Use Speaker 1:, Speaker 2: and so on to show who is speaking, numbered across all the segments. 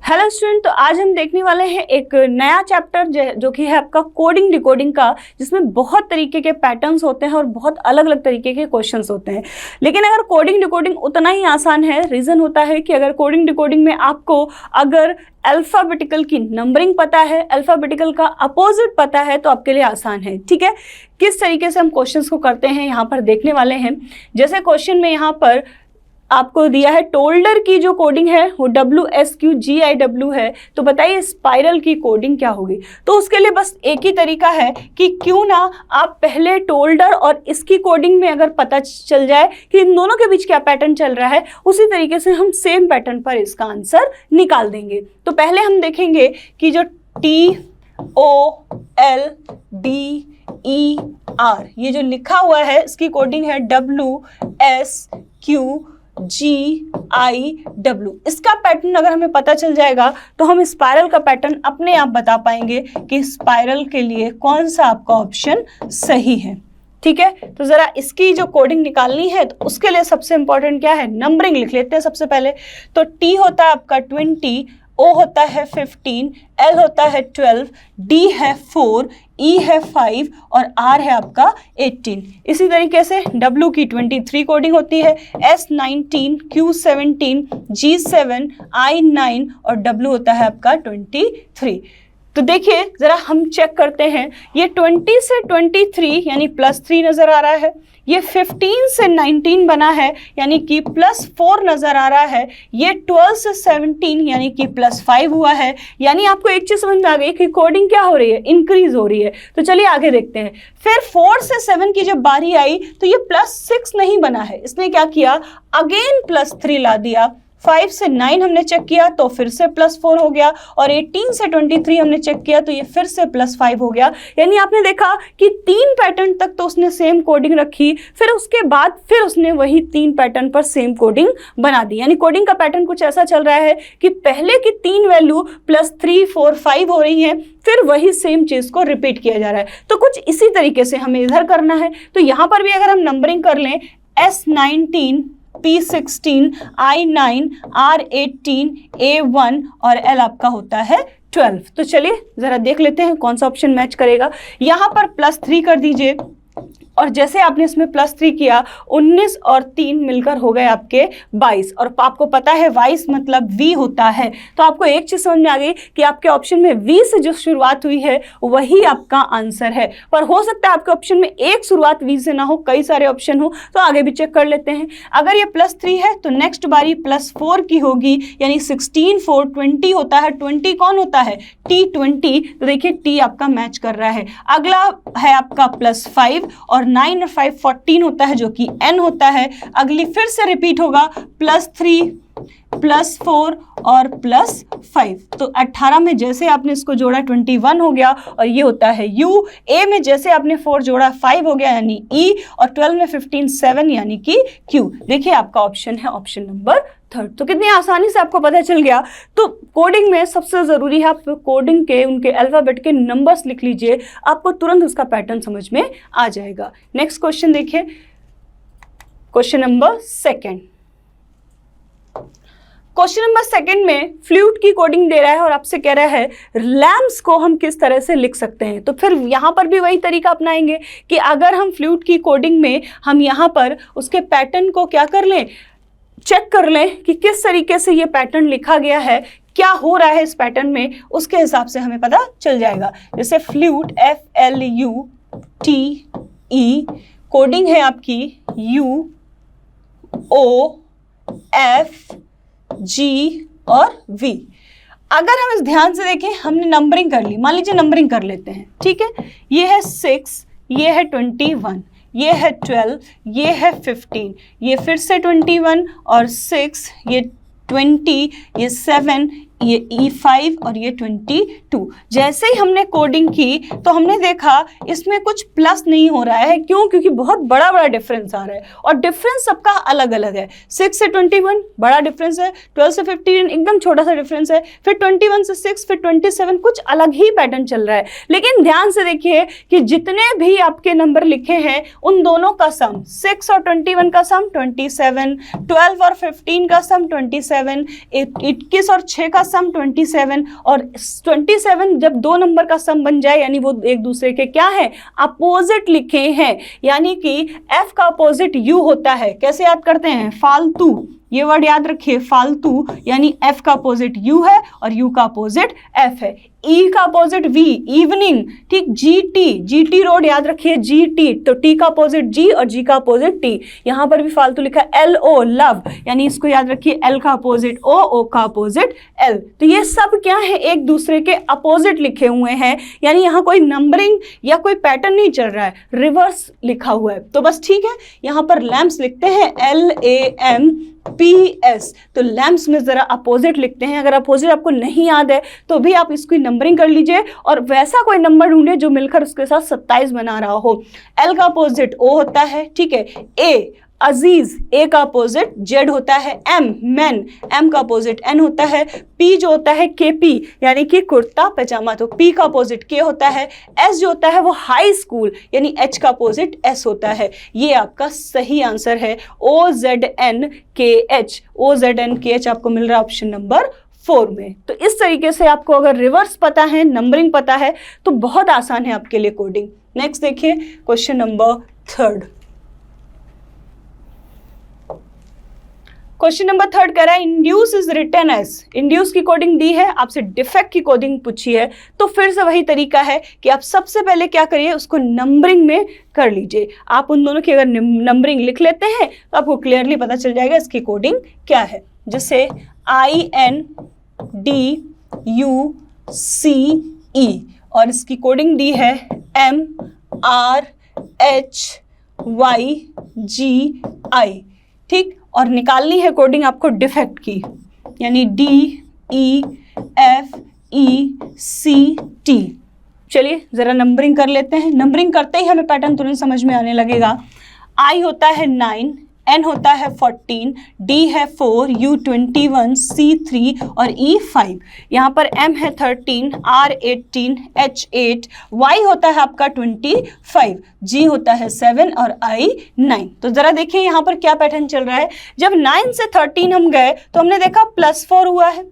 Speaker 1: Hello student, तो आज हम देखने वाले हैं एक नया चैप्टर जो कि है आपका कोडिंग डिकोडिंग का, जिसमें बहुत तरीके के पैटर्न्स होते हैं और बहुत अलग अलग तरीके के क्वेश्चंस होते हैं। लेकिन अगर कोडिंग डिकोडिंग उतना ही आसान है, रीज़न होता है कि अगर कोडिंग डिकोडिंग में आपको अगर अल्फ़ाबेटिकल की नंबरिंग पता है, अल्फ़ाबेटिकल का अपोजिट पता है, तो आपके लिए आसान है। ठीक है, किस तरीके से हम क्वेश्चंस को करते हैं यहाँ पर देखने वाले हैं। जैसे क्वेश्चन में यहाँ पर आपको दिया है टोल्डर की जो कोडिंग है वो WSQGIW है, तो बताइए स्पाइरल की कोडिंग क्या होगी। तो उसके लिए बस एक ही तरीका है कि क्यों ना आप पहले टोल्डर और इसकी कोडिंग में अगर पता चल जाए कि इन दोनों के बीच क्या पैटर्न चल रहा है, उसी तरीके से हम सेम पैटर्न पर इसका आंसर निकाल देंगे। तो पहले हम देखेंगे कि जो TOLDER ये जो लिखा हुआ है इसकी कोडिंग है WSQGIW। इसका पैटर्न अगर हमें पता चल जाएगा तो हम स्पाइरल का पैटर्न अपने आप बता पाएंगे कि स्पाइरल के लिए कौन सा आपका ऑप्शन सही है। ठीक है, तो जरा इसकी जो कोडिंग निकालनी है तो उसके लिए सबसे इंपॉर्टेंट क्या है, नंबरिंग लिख लेते हैं सबसे पहले। तो T होता है आपका 20, O होता है 15, L होता है 12, D है 4, E है 5 और R है आपका 18। इसी तरीके से W की 23 कोडिंग होती है, S 19, Q 17, G 7, I 9 और W होता है आपका 23। तो देखिए जरा हम चेक करते हैं, ये 20 से 23 यानी +3 नजर आ रहा है, ये 15 से 19 बना है यानी कि +4 नजर आ रहा है, ये 12 से 17 यानी कि +5 हुआ है। यानी आपको एक चीज समझ में आ गई कि कोडिंग क्या हो रही है, इंक्रीज हो रही है। तो चलिए आगे देखते हैं। फिर 4 से 7 की जब बारी आई तो ये +6 नहीं बना है, इसने क्या किया, अगेन +3 ला दिया। 5 से 9 हमने चेक किया तो फिर से +4 हो गया, और 18 से 23 हमने चेक किया तो ये फिर से +5 हो गया। यानी आपने देखा कि 3 पैटर्न तक तो उसने सेम कोडिंग रखी, फिर उसके बाद फिर उसने वही 3 पैटर्न पर सेम कोडिंग बना दी। यानी कोडिंग का पैटर्न कुछ ऐसा चल रहा है कि पहले की 3 वैल्यू +3, 4, 5 हो रही हैं, फिर वही सेम चीज को रिपीट किया जा रहा है। तो कुछ इसी तरीके से हमें इधर करना है। तो यहाँ पर भी अगर हम नंबरिंग कर लें, S19, P16, I9, R18, A1 और L आपका होता है 12। तो चलिए जरा देख लेते हैं कौन सा ऑप्शन मैच करेगा। यहाँ पर +3 कर दीजिए, और जैसे आपने इसमें +3 किया, 19 और 3 मिलकर हो गए आपके 22। और आपको पता है 22 मतलब V होता है। तो आपको एक चीज समझ में आ गई कि आपके ऑप्शन में V से जो शुरुआत हुई है वही आपका आंसर है। पर हो सकता है आपके ऑप्शन में एक शुरुआत V से ना हो, कई सारे ऑप्शन हो, तो आगे भी चेक कर लेते हैं। अगर ये +3 है तो नेक्स्ट बारी +4 की होगी, यानी 16, 4, 20 होता है। 20 कौन होता है, T20। तो देखिए T आपका मैच कर रहा है। अगला है आपका +5 और 9 और 5 14 होता है, जो कि N होता है। अगली फिर से रिपीट होगा +3, +4 और +5। तो 18 में जैसे आपने इसको जोड़ा 21 हो गया, और ये होता है U। A में जैसे आपने 4 जोड़ा 5 हो गया यानी E, और 12 में 15 7 यानी कि Q। देखिए आपका ऑप्शन है ऑप्शन नंबर 3। तो कितनी आसानी से आपको पता चल गया। तो कोडिंग में सबसे ज़रूरी है आप कोडिंग के उनके अल्फ़ाबेट के नंबर्स लिख लीजिए, आपको तुरंत उसका पैटर्न समझ में आ जाएगा। नेक्स्ट क्वेश्चन देखिए, क्वेश्चन नंबर 2। क्वेश्चन नंबर 2 में फ्लूट की कोडिंग दे रहा है और आपसे कह रहा है लैम्प्स को हम किस तरह से लिख सकते हैं। तो फिर यहाँ पर भी वही तरीका अपनाएंगे कि अगर हम फ्लूट की कोडिंग में हम यहाँ पर उसके पैटर्न को क्या कर लें, चेक कर लें कि किस तरीके से ये पैटर्न लिखा गया है, क्या हो रहा है इस पैटर्न में, उसके हिसाब से हमें पता चल जाएगा। जैसे फ्लूट FLUTE कोडिंग है आपकी UOFG और V। अगर हम इस ध्यान से देखें, हमने नंबरिंग कर ली, मान लीजिए नंबरिंग कर लेते हैं। ठीक है, ये है 6, ये है 21, ये है 12, ये है 15, ये फिर से 21 और 6, ये 20, ये 7, ये E5 और ये 22। जैसे ही हमने कोडिंग की तो हमने देखा इसमें कुछ प्लस नहीं हो रहा है। क्यों? क्योंकि बहुत बड़ा बड़ा डिफरेंस आ रहा है और डिफरेंस सबका अलग अलग है। 6 से 21 बड़ा डिफरेंस है, 12 से 15 एकदम छोटा सा डिफरेंस है, फिर 21 से 6, फिर 27 कुछ अलग ही पैटर्न चल रहा है। लेकिन ध्यान से देखिए कि जितने भी आपके नंबर लिखे हैं उन दोनों का सम, 6 और 21 का सम 27, 12 और 15 का सम 27, 21 और 6 का सम 27 और 27 जब दो नंबर का सम बन जाए यानी वो एक दूसरे के क्या है, अपोजिट लिखे हैं, यानी कि f का अपोजिट u होता है। कैसे याद करते हैं, फालतू, ये वर्ड याद रखिए, फालतू, यानी f का अपोजिट u है और u का अपोजिट f है। e का अपोजिट v, इवनिंग, ठीक, gt रोड याद रखिए, gt, तो t का अपोजिट g और g का अपोजिट t। यहाँ पर भी फालतू लिखा है lo, लव, यानी इसको याद रखिए, l का अपोजिट o का अपोजिट l। तो ये सब क्या है, एक दूसरे के अपोजिट लिखे हुए हैं, यानी यहाँ कोई नंबरिंग या कोई पैटर्न नहीं चल रहा है, रिवर्स लिखा हुआ है। तो बस ठीक है, यहाँ पर लैम्प्स लिखते हैं LAMPS, तो लैम्प्स में जरा अपोजिट लिखते हैं। अगर अपोजिट आपको नहीं याद है तो भी आप इसकी नंबरिंग कर लीजिए और वैसा कोई नंबर ढूंढिए जो मिलकर उसके साथ 27 बना रहा हो। L का अपोजिट O होता है, ठीक है, A अजीज, A का अपोजिट Z होता है, M मैन, M का अपोजिट N होता है, P जो होता है KP यानी कि कुर्ता पैजामा, तो P का अपोजिट K होता है, S जो होता है वो हाई स्कूल यानी H का अपोजिट S होता है। ये आपका सही आंसर है OZNKH, OZNKH आपको मिल रहा है ऑप्शन नंबर 4 में। तो इस तरीके से आपको अगर रिवर्स पता है, नंबरिंग पता है तो बहुत आसान है आपके लिए कोडिंग। नेक्स्ट देखिए क्वेश्चन नंबर 3। क्वेश्चन नंबर 3 कह रहा है induce is written as, induce की कोडिंग दी है, आपसे डिफेक्ट की कोडिंग पूछी है, तो फिर से वही तरीका है कि आप सबसे पहले क्या करिए, उसको नंबरिंग में कर लीजिए। आप उन दोनों की अगर नंबरिंग लिख लेते हैं तो आपको क्लियरली पता चल जाएगा इसकी कोडिंग क्या है। जैसे INDUCE और इसकी कोडिंग दी है MRHYGI, ठीक, और निकालनी है कोडिंग आपको डिफेक्ट की, यानी DEFECT। चलिए जरा नंबरिंग कर लेते हैं। नंबरिंग करते ही हमें पैटर्न तुरंत समझ में आने लगेगा। I होता है 9, N होता है 14, D है 4, U 21, C 3 और E 5। यहाँ पर M है 13, R 18, H 8, Y होता है आपका 25, G होता है 7 और I 9। तो जरा देखिए यहाँ पर क्या पैटर्न चल रहा है। जब 9 से 13 हम गए तो हमने देखा +4 हुआ है,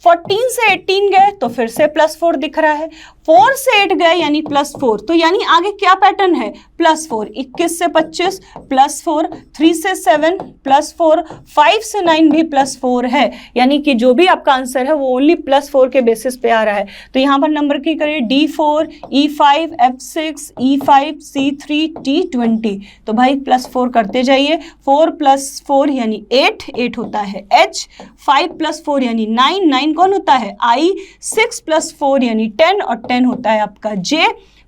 Speaker 1: 14 से 18 गए तो फिर से +4 दिख रहा है, 4 से 8 गए यानी +4, तो यानी आगे क्या पैटर्न है, +4, 21 से 25 +4, 3 से 7 +4, 5 से 9 भी +4 है, यानी कि जो भी आपका आंसर है वो ओनली +4 के बेसिस पे आ रहा है। तो यहाँ पर नंबर की करिए D4, E5, F6, E5, C3, T20, तो भाई +4 करते जाइए। 4 + 4 यानी 8, 8 होता है H, 5 + 4 यानी 9, 9 कौन होता है I, 6 + 4 यानी 10 और 10 होता है आपका J,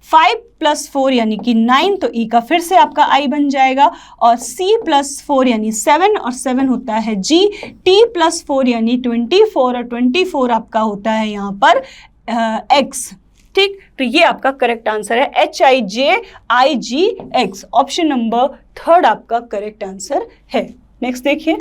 Speaker 1: 5 + 4 यानी कि 9, तो E का फिर से आपका I बन जाएगा, और C + 4 यानी 7 और 7 होता है G, T + 4 यानी 24 और 24 आपका होता है यहाँ पर X, ठीक। तो ये आपका करेक्ट आंसर है HIJIGX, ऑप्शन नंबर 3 आपका करेक्ट आंसर है। नेक्स्ट देखिए,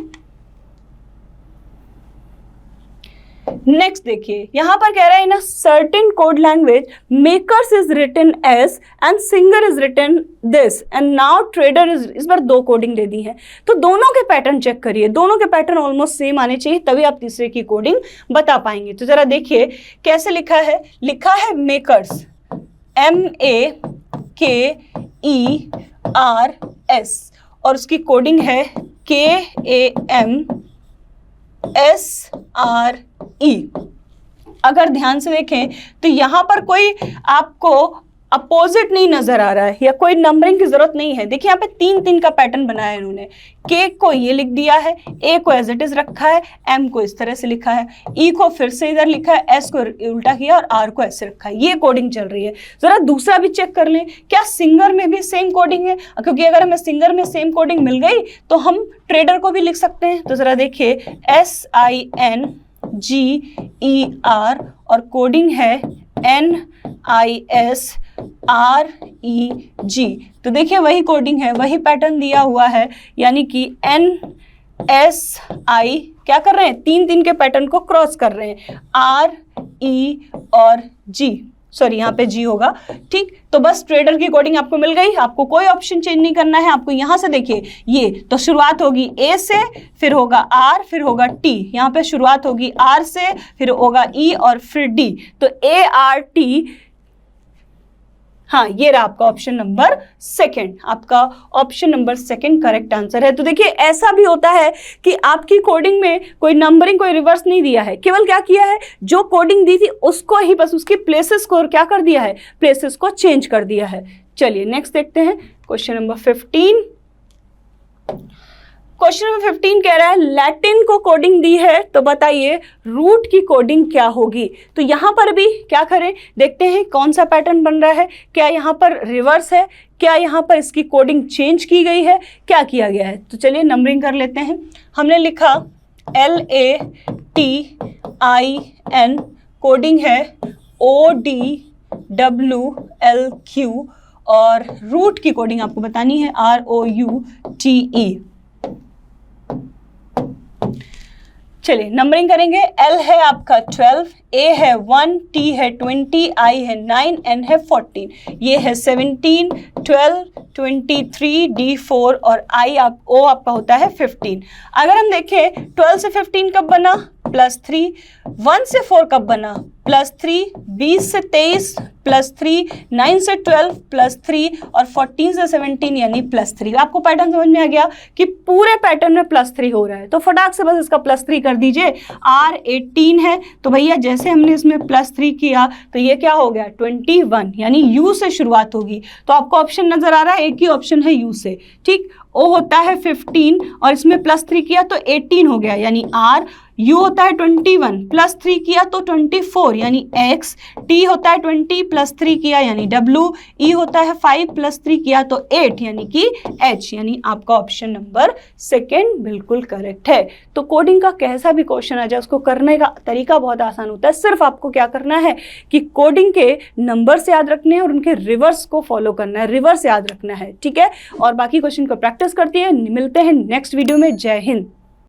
Speaker 1: नेक्स्ट देखिए यहाँ पर कह रहा है in a certain code language makers is written as and singer is written this and now trader is, इस बार 2 कोडिंग दे दी है, तो दोनों के पैटर्न चेक करिए, दोनों के पैटर्न ऑलमोस्ट सेम आने चाहिए तभी आप तीसरे की कोडिंग बता पाएंगे। तो जरा देखिए कैसे लिखा है मेकर्स MEKERS और उसकी कोडिंग है KAMSRE। अगर ध्यान से देखें तो यहाँ पर कोई आपको अपोजिट नहीं नजर आ रहा है या कोई नंबरिंग की जरूरत नहीं है। देखिए यहाँ पे 3-3 का पैटर्न बनाया है इन्होंने, K को ये लिख दिया है, A को एज इट इज रखा है, M को इस तरह से लिखा है, E को फिर से इधर लिखा है, S को उल्टा किया और R को ऐसे रखा है। ये कोडिंग चल रही है। जरा दूसरा भी चेक कर लें क्या सिंगर में भी सेम कोडिंग है, क्योंकि अगर हमें सिंगर में सेम कोडिंग मिल गई तो हम ट्रेडर को भी लिख सकते हैं। तो जरा देखिए SINGER और कोडिंग है NISREG। तो देखिए वही कोडिंग है, वही पैटर्न दिया हुआ है, यानी कि NSI क्या कर रहे हैं, 3-3 के पैटर्न को क्रॉस कर रहे हैं, RE और G। सॉरी यहाँ पे जी होगा, ठीक। तो बस ट्रेडर की कोडिंग आपको मिल गई, आपको कोई ऑप्शन चेंज नहीं करना है। आपको यहाँ से देखिए ये तो शुरुआत होगी ए से, फिर होगा आर, फिर होगा टी। यहाँ पे शुरुआत होगी आर से, फिर होगा ई और फिर डी। तो ए आर टी, हाँ ये रहा आपका ऑप्शन नंबर सेकंड। आपका option number second correct answer है। तो देखिए ऐसा भी होता है कि आपकी कोडिंग में कोई नंबरिंग, कोई रिवर्स नहीं दिया है, केवल क्या किया है, जो कोडिंग दी थी उसको ही बस उसकी प्लेसेस को क्या कर दिया है, प्लेसेस को चेंज कर दिया है। चलिए नेक्स्ट देखते हैं क्वेश्चन नंबर 15। क्वेश्चन नंबर 15 कह रहा है लैटिन को कोडिंग दी है, तो बताइए रूट की कोडिंग क्या होगी। तो यहाँ पर भी क्या करें, देखते हैं कौन सा पैटर्न बन रहा है। क्या यहाँ पर रिवर्स है, क्या यहाँ पर इसकी कोडिंग चेंज की गई है, क्या किया गया है। तो चलिए नंबरिंग कर लेते हैं। हमने लिखा LATIN, कोडिंग है ODWLQ, और रूट की कोडिंग आपको बतानी है ROUTE। चलिए नंबरिंग करेंगे। L है आपका 12, A है 1, T है 20, I है 9, N है 14। ये है 17, 12, 23, D4 और I O आपका होता है 15। अगर हम देखें 12 से 15 कब बना, +3, 1 से 4 कब बना, +3, 20 से 23 +3, 9 से 12 +3 और 14 से 17 यानी +3। आपको पैटर्न समझ में आ गया कि पूरे पैटर्न में +3 हो रहा है, तो फटाक से बस इसका +3 कर दीजिए। R 18 है, तो भैया जैसे हमने इसमें +3 किया तो ये क्या हो गया 21, यानी U से शुरुआत होगी। तो आपको ऑप्शन नजर आ रहा है, एक ही ऑप्शन है U से, ठीक। O होता है 15 और इसमें +3 किया तो 18 हो गया यानी R। U होता है 21, +3 किया तो 24 यानी X। T होता है 20, +3 किया यानी W। E होता है 5, +3 किया तो 8 यानी कि H, यानी आपका ऑप्शन नंबर सेकेंड बिल्कुल करेक्ट है। तो कोडिंग का कैसा भी क्वेश्चन आ जाए उसको करने का तरीका बहुत आसान होता है। सिर्फ आपको क्या करना है कि कोडिंग के नंबर्स याद रखने हैं और उनके रिवर्स को फॉलो करना है, रिवर्स याद रखना है, ठीक है। और बाकी क्वेश्चन को प्रैक्टिस करती है। मिलते हैं नेक्स्ट वीडियो में। जय हिंद।